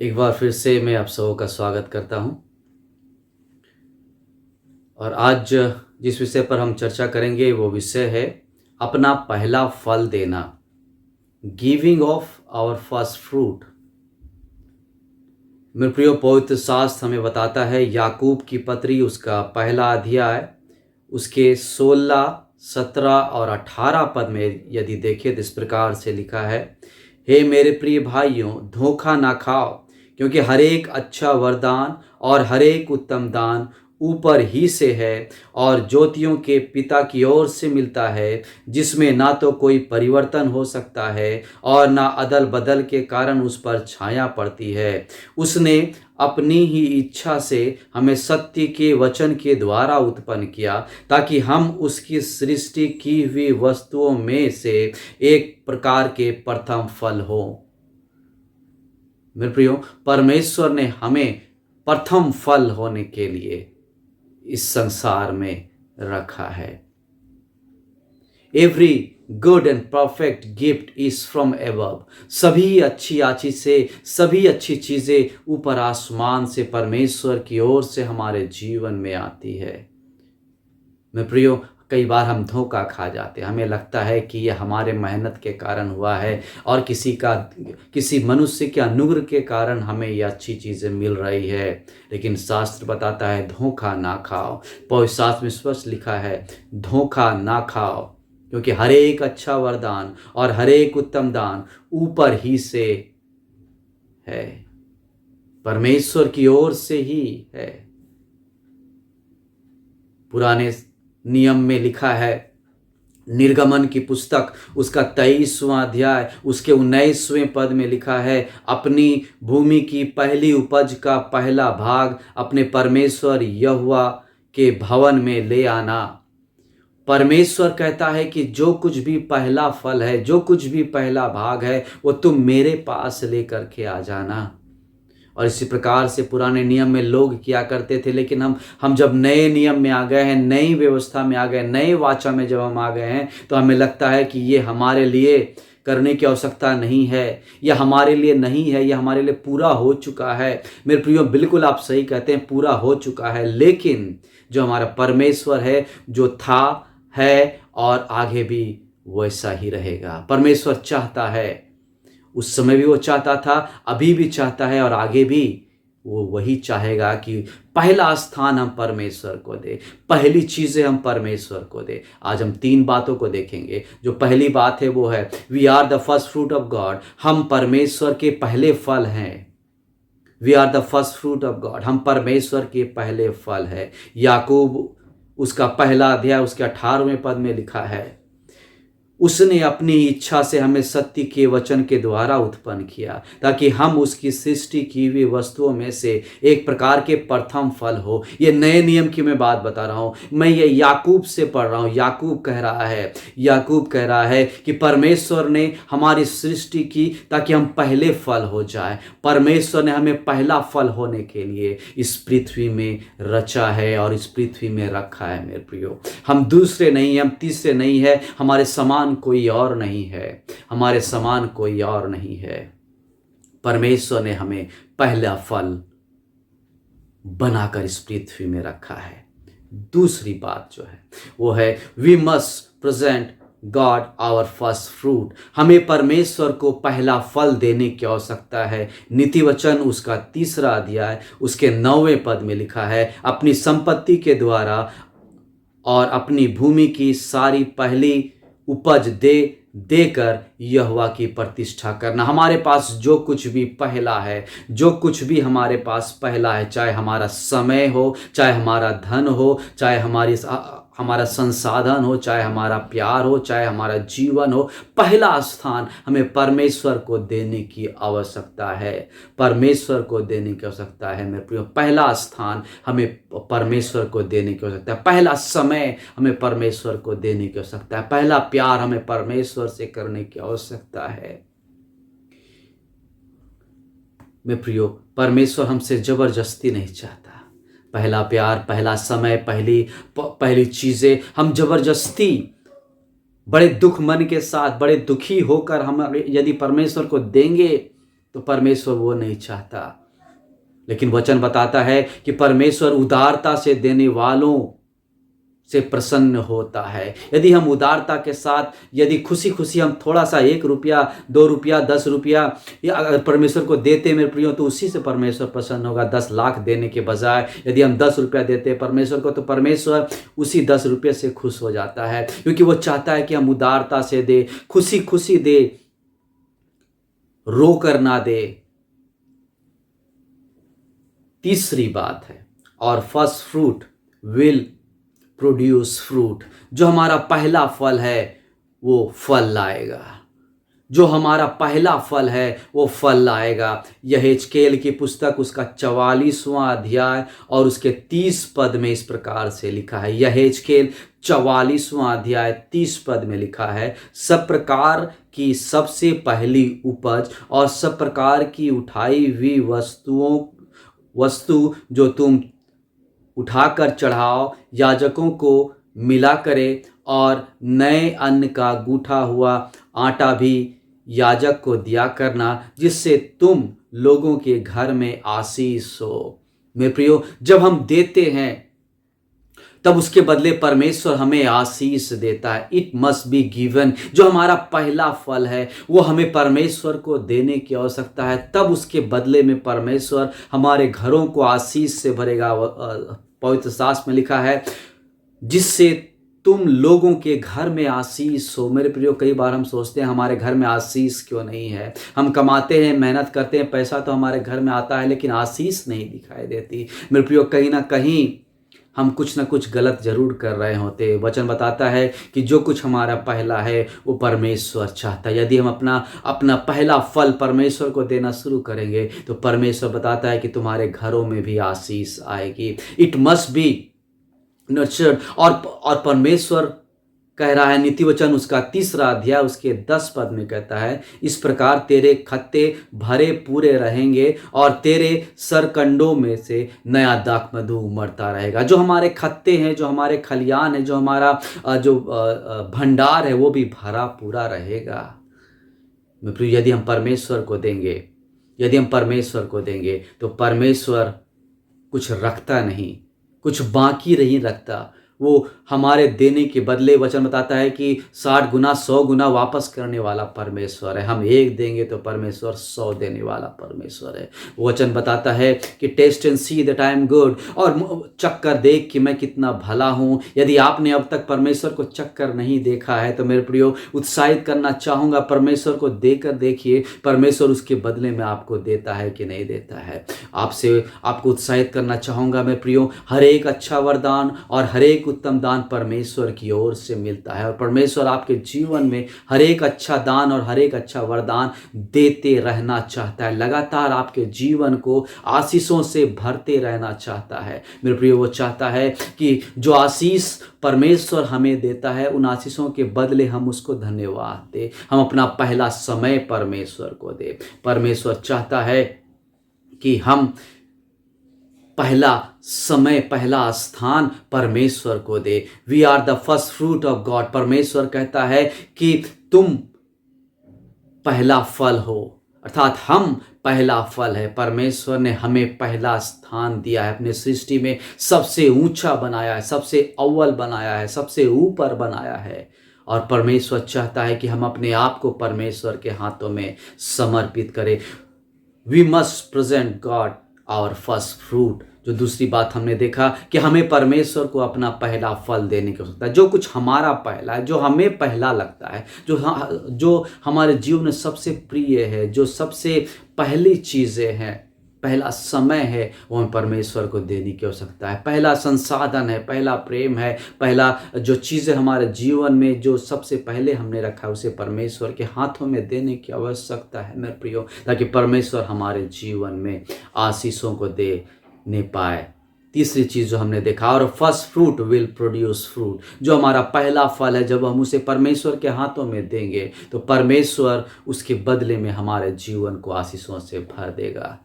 एक बार फिर से मैं आप सबों का स्वागत करता हूं। और आज जिस विषय पर हम चर्चा करेंगे वो विषय है अपना पहला फल देना, giving of our first fruit. मेरे प्रियो, पवित्र शास्त्र हमें बताता है, याकूब की पत्री उसका पहला अध्याय उसके 16, 17 और 18 पद में यदि देखें तो इस प्रकार से लिखा है, हे मेरे प्रिय भाइयों, धोखा ना खाओ, क्योंकि हर एक अच्छा वरदान और हर एक उत्तम दान ऊपर ही से है और ज्योतियों के पिता की ओर से मिलता है, जिसमें ना तो कोई परिवर्तन हो सकता है और ना अदल बदल के कारण उस पर छाया पड़ती है। उसने अपनी ही इच्छा से हमें सत्य के वचन के द्वारा उत्पन्न किया, ताकि हम उसकी सृष्टि की हुई वस्तुओं में से एक प्रकार के प्रथम फल हो। मेरे प्रियो, परमेश्वर ने हमें प्रथम फल होने के लिए इस संसार में रखा है। Every good and perfect gift is from above. सभी अच्छी चीजें ऊपर आसमान से परमेश्वर की ओर से हमारे जीवन में आती है। मैं प्रियो, कई बार हम धोखा खा जाते हैं। हमें लगता है कि यह हमारे मेहनत के कारण हुआ है और किसी मनुष्य के अनुग्रह के कारण हमें यह अच्छी चीज़ें मिल रही है। लेकिन शास्त्र बताता है, धोखा ना खाओ। पवित्र शास्त्र में स्पष्ट लिखा है, धोखा ना खाओ, क्योंकि हर एक अच्छा वरदान और हर एक उत्तम दान ऊपर ही से है, परमेश्वर की ओर से ही है। पुराने नियम में लिखा है, निर्गमन की पुस्तक उसका 23वां अध्याय उसके 19वें पद में लिखा है, अपनी भूमि की पहली उपज का पहला भाग अपने परमेश्वर यहोवा के भवन में ले आना। परमेश्वर कहता है कि जो कुछ भी पहला फल है, जो कुछ भी पहला भाग है, वो तुम मेरे पास लेकर के आ जाना। और इसी प्रकार से पुराने नियम में लोग किया करते थे। लेकिन हम जब नए नियम में आ गए हैं, नई व्यवस्था में आ गए, नए वाचा में जब हम आ गए हैं, तो हमें लगता है कि ये हमारे लिए करने की आवश्यकता नहीं है, यह हमारे लिए नहीं है, यह हमारे लिए पूरा हो चुका है। मेरे प्रियो, बिल्कुल आप सही कहते हैं, पूरा हो चुका है। लेकिन जो हमारा परमेश्वर है, जो था, है और आगे भी वैसा ही रहेगा। परमेश्वर चाहता है, उस समय भी वो चाहता था, अभी भी चाहता है और आगे भी वो वही चाहेगा कि पहला स्थान हम परमेश्वर को दे, पहली चीजें हम परमेश्वर को दे। आज हम 3 बातों को देखेंगे। जो पहली बात है वो है, we are the first fruit of God. हम परमेश्वर के पहले फल हैं। We are the first fruit of God, हम परमेश्वर के पहले फल है। याकूब उसका पहला अध्याय उसके 18वें पद में लिखा है, उसने अपनी इच्छा से हमें सत्य के वचन के द्वारा उत्पन्न किया, ताकि हम उसकी सृष्टि की हुई वस्तुओं में से एक प्रकार के प्रथम फल हो। ये नए नियम की मैं बात बता रहा हूँ। मैं ये याकूब से पढ़ रहा हूँ। याकूब कह रहा है कि परमेश्वर ने हमारी सृष्टि की ताकि हम पहले फल हो जाए। परमेश्वर ने हमें पहला फल होने के लिए इस पृथ्वी में रचा है और इस पृथ्वी में रखा है। मेरे प्रियो, हम दूसरे नहीं, हम तीसरे नहीं है, हमारे समान कोई और नहीं है, हमारे समान कोई और नहीं है। परमेश्वर ने हमें पहला फल बनाकर इस पृथ्वी में रखा है। दूसरी बात जो है वो है, we must present God our first fruit. हमें परमेश्वर को पहला फल देने की आवश्यकता है। नीति वचन उसका 3रा अध्याय उसके 9वें पद में लिखा है, अपनी संपत्ति के द्वारा और अपनी भूमि की सारी पहली उपज देकर यहोवा की प्रतिष्ठा करना। हमारे पास जो कुछ भी पहला है, जो कुछ भी हमारे पास पहला है, चाहे हमारा समय हो, चाहे हमारा धन हो, चाहे हमारा संसाधन हो, चाहे हमारा प्यार हो, चाहे हमारा जीवन हो, पहला स्थान हमें परमेश्वर को देने की आवश्यकता है। परमेश्वर को देने की आवश्यकता है। मेरे प्रियो, पहला स्थान हमें परमेश्वर को देने की आवश्यकता है। पहला समय हमें परमेश्वर को देने की आवश्यकता है। पहला प्यार हमें परमेश्वर से करने की आवश्यकता है। मेरे प्रियो, परमेश्वर हमसे जबरदस्ती नहीं चाहता। पहला प्यार, पहला समय, पहली चीजें हम जबरदस्ती बड़े दुख मन के साथ, बड़े दुखी होकर हम यदि परमेश्वर को देंगे तो परमेश्वर वो नहीं चाहता। लेकिन वचन बताता है कि परमेश्वर उदारता से देने वालों से प्रसन्न होता है। यदि हम उदारता के साथ, यदि खुशी खुशी हम थोड़ा सा 1 रुपया, 2 रुपया, 10 रुपया या अगर परमेश्वर को देते मेरे प्रियो, तो उसी से परमेश्वर प्रसन्न होगा। 10 लाख देने के बजाय यदि हम 10 रुपया देते परमेश्वर को, तो परमेश्वर उसी 10 रुपये से खुश हो जाता है, क्योंकि वो चाहता है कि हम उदारता से दे, खुशी खुशी दे, रो कर ना दे। तीसरी बात है, और first fruit will produce fruit. जो हमारा पहला फल है वो फल लाएगा। जो हमारा पहला फल है वो फल लाएगा। यहेजकेल की पुस्तक उसका 44वां अध्याय और उसके 30 पद में इस प्रकार से लिखा है। यहेजकेल 44वां अध्याय 30 पद में लिखा है, सब प्रकार की सबसे पहली उपज और सब प्रकार की उठाई हुई वस्तु जो तुम उठाकर चढ़ाओ, याजकों को मिला करे, और नए अन्न का गूथा हुआ आटा भी याजक को दिया करना, जिससे तुम लोगों के घर में आशीष हो। मेरे प्रियो, जब हम देते हैं तब उसके बदले परमेश्वर हमें आशीष देता है। It must be given. जो हमारा पहला फल है वो हमें परमेश्वर को देने की आवश्यकता है, तब उसके बदले में परमेश्वर हमारे घरों को आशीष से भरेगा। पवित्र शास्त्र में लिखा है, जिससे तुम लोगों के घर में आशीष हो। मेरे प्रियो, कई बार हम सोचते हैं हमारे घर में आशीष क्यों नहीं है। हम कमाते हैं, मेहनत करते हैं, पैसा तो हमारे घर में आता है, लेकिन आशीष नहीं दिखाई देती। मेरे प्रियो, कहीं ना कहीं हम कुछ ना कुछ गलत जरूर कर रहे होते। वचन बताता है कि जो कुछ हमारा पहला है वो परमेश्वर चाहता है। यदि हम अपना पहला फल परमेश्वर को देना शुरू करेंगे तो परमेश्वर बताता है कि तुम्हारे घरों में भी आशीष आएगी। It must be nurtured. और परमेश्वर कह रहा है, नीति वचन उसका 3रा अध्याय उसके 10 पद में कहता है, इस प्रकार तेरे खत्ते भरे पूरे रहेंगे और तेरे सरकंडों में से नया दाख मधु उमड़ता रहेगा। जो हमारे खत्ते हैं, जो हमारे खलियान है, जो हमारा जो भंडार है, वो भी भरा पूरा रहेगा। यदि हम परमेश्वर को देंगे, यदि हम परमेश्वर को देंगे तो परमेश्वर कुछ रखता नहीं, कुछ बाकी नहीं रखता। वो हमारे देने के बदले, वचन बताता है कि 60 गुना 100 गुना वापस करने वाला परमेश्वर है। हम 1 देंगे तो परमेश्वर 100 देने वाला परमेश्वर है। वचन बताता है कि taste and see that I am good, और चक्कर देख कि मैं कितना भला हूँ। यदि आपने अब तक परमेश्वर को चक्कर नहीं देखा है तो मेरे प्रियो, उत्साहित करना चाहूँगा, परमेश्वर को देकर देखिए, परमेश्वर उसके बदले में आपको देता है कि नहीं देता है। आपको उत्साहित करना चाहूँगा मेरे प्रियो, हर एक अच्छा वरदान और हर एक उत्तम दान परमेश्वर की ओर से मिलता है, और परमेश्वर आपके जीवन में हर एक अच्छा दान और हर एक अच्छा वरदान देते रहना चाहता है। लगातार आपके जीवन को आशीषों से भरते रहना चाहता है। मेरे प्रियो, वो चाहता है कि जो आशीष परमेश्वर हमें देता है, उन आशीषों के बदले हम उसको धन्यवाद दें, हम अपना पहला समय परमेश्वर को दें। परमेश्वर चाहता है कि हम पहला समय, पहला स्थान परमेश्वर को दे। We are the first fruit of God. परमेश्वर कहता है कि तुम पहला फल हो, अर्थात हम पहला फल है। परमेश्वर ने हमें पहला स्थान दिया है, अपने सृष्टि में सबसे ऊंचा बनाया है, सबसे अव्वल बनाया है, सबसे ऊपर बनाया है। और परमेश्वर चाहता है कि हम अपने आप को परमेश्वर के हाथों में समर्पित करें। We must present God our first fruit. जो दूसरी बात हमने देखा कि हमें परमेश्वर को अपना पहला फल देने की आवश्यकता है। जो कुछ हमारा पहला है, जो हमें पहला लगता है, जो हमारे जीवन में सबसे प्रिय है, जो सबसे पहली चीज़ें हैं, पहला समय है, वो हमें परमेश्वर को देने की आवश्यकता है। पहला संसाधन है, पहला प्रेम है, पहला जो चीज़ें हमारे जीवन में जो सबसे पहले हमने रखा है, उसे परमेश्वर के हाथों में देने की आवश्यकता है मेरे प्रियो, ताकि परमेश्वर हमारे जीवन में आशीषों को देने पाए। तीसरी चीज़ जो हमने देखा, और first fruit will produce fruit. जो हमारा पहला फल है, जब हम उसे परमेश्वर के हाथों में देंगे तो परमेश्वर उसके बदले में हमारे जीवन को आशीषों से भर देगा।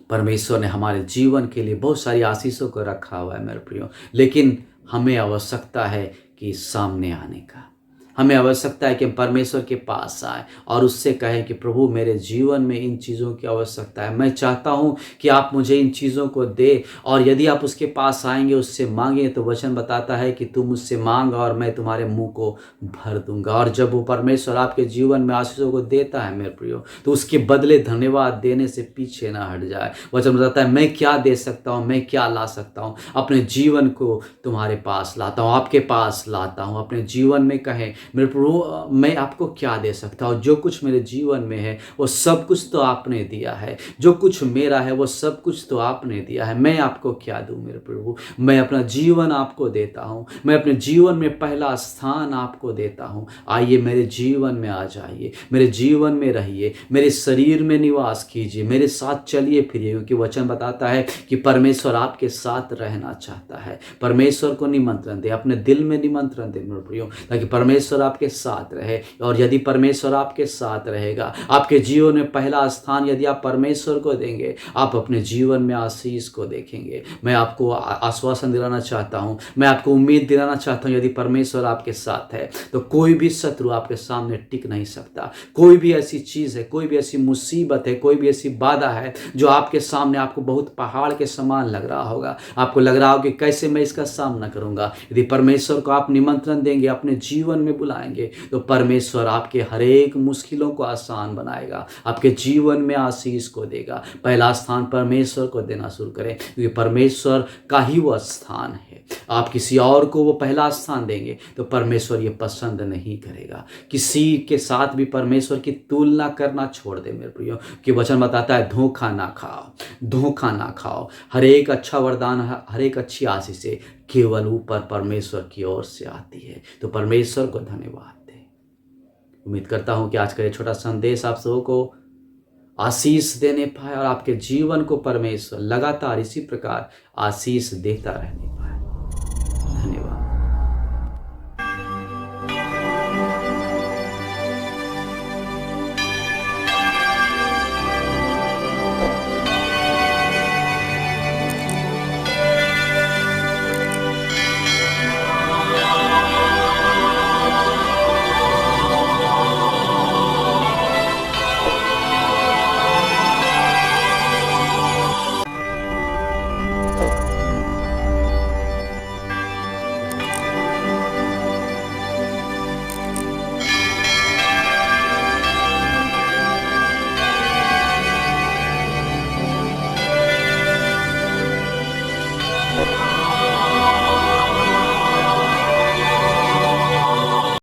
परमेश्वर ने हमारे जीवन के लिए बहुत सारी आशीषों को रखा हुआ है मेरे प्रियो, लेकिन हमें आवश्यकता है कि सामने आने का। हमें आवश्यकता है कि हम परमेश्वर के पास आए और उससे कहें कि प्रभु मेरे जीवन में इन चीज़ों की आवश्यकता है, मैं चाहता हूँ कि आप मुझे इन चीज़ों को दे। और यदि आप उसके पास आएंगे, उससे मांगे, तो वचन बताता है कि तुम मुझसे मांग और मैं तुम्हारे मुंह को भर दूंगा। और जब वो परमेश्वर आपके जीवन में आशीषों को देता है मेरे प्रियो, तो उसके बदले धन्यवाद देने से पीछे ना हट जाए। वचन बताता है मैं क्या दे सकता हूँ, मैं क्या ला सकता हूँ, अपने जीवन को तुम्हारे पास लाता हूँ, आपके पास लाता हूँ। अपने जीवन में कहें मेरे प्रभु मैं आपको क्या दे सकता हूँ, जो कुछ मेरे जीवन में है वो सब कुछ तो आपने दिया है, जो कुछ मेरा है वो सब कुछ तो आपने दिया है, मैं आपको क्या दूँ मेरे प्रभु। मैं अपना जीवन आपको देता हूँ, मैं अपने जीवन में पहला स्थान आपको देता हूँ। आइए मेरे जीवन में आ जाइए, मेरे जीवन में रहिए, मेरे शरीर में निवास कीजिए, मेरे साथ चलिए फिरिए, क्योंकि वचन बताता है कि परमेश्वर आपके साथ रहना चाहता है। परमेश्वर को निमंत्रण दे, अपने दिल में निमंत्रण दे मेरे प्रियो, ताकि परमेश्वर आपके साथ रहे। और यदि परमेश्वर आपके साथ रहेगा, आपके जीवन में पहला स्थान यदि आप परमेश्वर को देंगे, आप अपने जीवन में आशीष को देखेंगे। मैं आपको आश्वासन दिलाना चाहता हूँ, मैं आपको उम्मीद दिलाना चाहता हूँ, यदि परमेश्वर आपके साथ है तो कोई भी शत्रु आपके सामने टिक नहीं सकता। कोई भी ऐसी चीज़ है, कोई भी ऐसी मुसीबत है, कोई भी ऐसी बाधा है जो आपके सामने आपको बहुत पहाड़ के समान लग रहा होगा, आपको लग रहा होगा कि कैसे मैं इसका सामना करूंगा, यदि परमेश्वर को आप निमंत्रण देंगे, अपने जीवन में बुलाएंगे, तो परमेश्वर आपके हर एक मुश्किलों को आसान बनाएगा, आपके जीवन में आशीष को देगा। पहला स्थान परमेश्वर को देना शुरू करें, क्योंकि परमेश्वर का ही वह स्थान है। आप किसी और को वो पहला स्थान देंगे तो परमेश्वर ये पसंद नहीं करेगा। किसी के साथ भी परमेश्वर की तुलना करना छोड़ दे मेरे प्रियो, कि वचन बताता है धोखा ना खाओ, धोखा ना खाओ। हर एक अच्छा वरदान, हर एक अच्छी आशीष केवल ऊपर परमेश्वर की ओर से आती है। तो परमेश्वर को धन्यवाद दे। उम्मीद करता हूं कि आज का ये छोटा संदेश आप सबों को आशीष देने पाए और आपके जीवन को परमेश्वर लगातार इसी प्रकार आशीष देता रहने पाए। धन्यवाद।